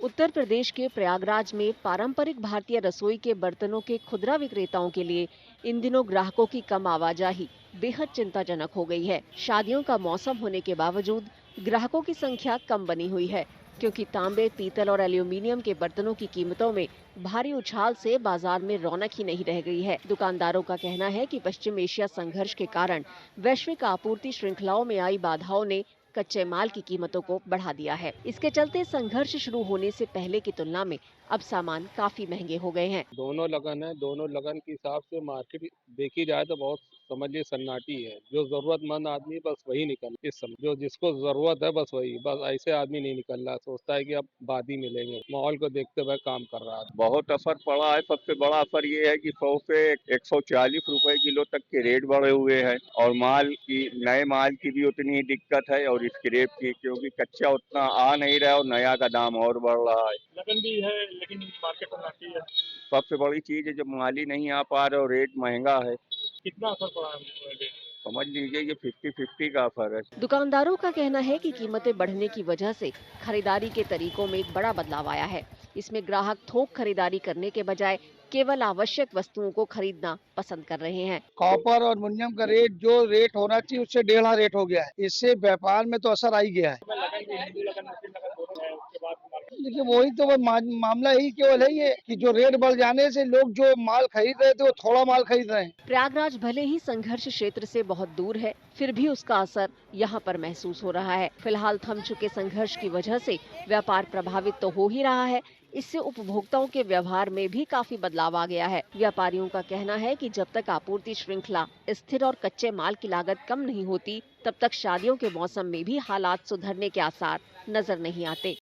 उत्तर प्रदेश के प्रयागराज में पारंपरिक भारतीय रसोई के बर्तनों के खुदरा विक्रेताओं के लिए इन दिनों ग्राहकों की कम आवाजाही बेहद चिंताजनक हो गई है। शादियों का मौसम होने के बावजूद ग्राहकों की संख्या कम बनी हुई है, क्योंकि तांबे, पीतल और एल्यूमीनियम के बर्तनों की कीमतों में भारी उछाल से बाजार में रौनक ही नहीं रह गई है। दुकानदारों का कहना है कि पश्चिम एशिया संघर्ष के कारण वैश्विक आपूर्ति श्रृंखलाओं में आई बाधाओं ने कच्चे माल की कीमतों को बढ़ा दिया है। इसके चलते संघर्ष शुरू होने से पहले की तुलना में अब सामान काफी महंगे हो गए हैं। दोनों लगन है, दोनों लगन के हिसाब से मार्केट देखी जाए तो बहुत समझिए सन्नाटी है। जो जरूरतमंद आदमी बस वही निकल इस समय, जो जिसको जरूरत है बस वही, बस ऐसे आदमी नहीं निकल रहा, सोचता है कि अब बाद ही मिलेंगे। माहौल को देखते हुए काम कर रहा है। बहुत असर पड़ा है। सबसे बड़ा असर ये है कि 100 से 140 रुपए किलो तक के रेट बढ़े हुए हैं और नए माल की भी उतनी ही दिक्कत है और स्क्रैप की, क्योंकि कच्चा उतना आ नहीं रहा और नया का दाम और बढ़ रहा है। लगन भी है लेकिन मार्केट में आती है। सबसे बड़ी चीज है जब माल ही नहीं आ पा रहे और रेट महंगा है। कितना असर पड़ा है? समझ लीजिए ये 50-50 का असर है। दुकानदारों का कहना है कि कीमतें बढ़ने की वजह से खरीदारी के तरीकों में एक बड़ा बदलाव आया है। इसमें ग्राहक थोक खरीदारी करने के बजाय केवल आवश्यक वस्तुओं को खरीदना पसंद कर रहे हैं। कॉपर और एल्युमिनियम का रेट जो रेट होना चाहिए उससे 1.5 रेट हो गया है। इससे व्यापार में तो असर आ ही गया है। देखिए वही तो मामला ही केवल है ये कि जो रेट बढ़ जाने से लोग जो माल खरीद रहे थे वो थोड़ा माल खरीद रहे हैं। प्रयागराज भले ही संघर्ष क्षेत्र से बहुत दूर है, फिर भी उसका असर यहाँ पर महसूस हो रहा है। फिलहाल थम चुके संघर्ष की वजह से व्यापार प्रभावित तो हो ही रहा है, इससे उपभोक्ताओं के व्यवहार में भी काफी बदलाव आ गया है। व्यापारियों का कहना है कि जब तक आपूर्ति श्रृंखला स्थिर और कच्चे माल की लागत कम नहीं होती, तब तक शादियों के मौसम में भी हालात सुधरने के आसार नजर नहीं आते।